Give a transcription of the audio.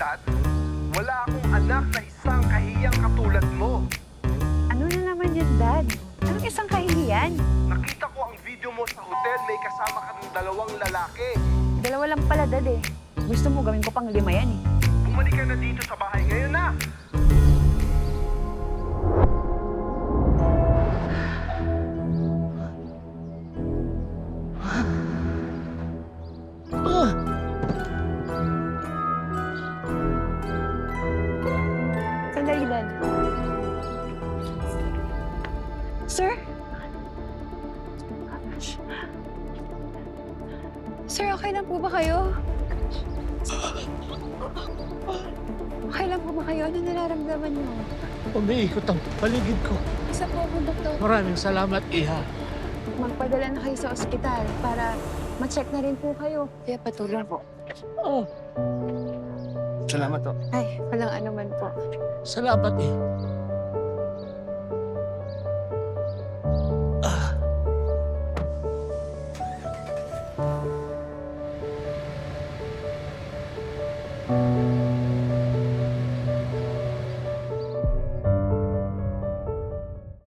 ospital? Wala akong anak na isang kahiyang katulad mo. Ano na naman yun, Dad? Anong isang kahihiyan? Nakita ko ang video mo sa hotel, may kasama ka ng dalawang lalaki. Dalawa lang pala, Dad eh. Gusto mo gawin ko pang 5 yan eh. Bumalik ka na dito sa bahay ngayon na. Sandali, Dad. Sir? Sir, okay lang po ba kayo? Okay lang po ba kayo? Ano nararamdaman niyo? Umiikot ang paligid ko. Isa po akong doktor. Maraming salamat, Iha. Magpadala na kayo sa ospital para ma-check na rin po kayo. Kaya patuloy po. Oh, Salamat to. Ay, walang anuman po. salamat, Iha. Ah.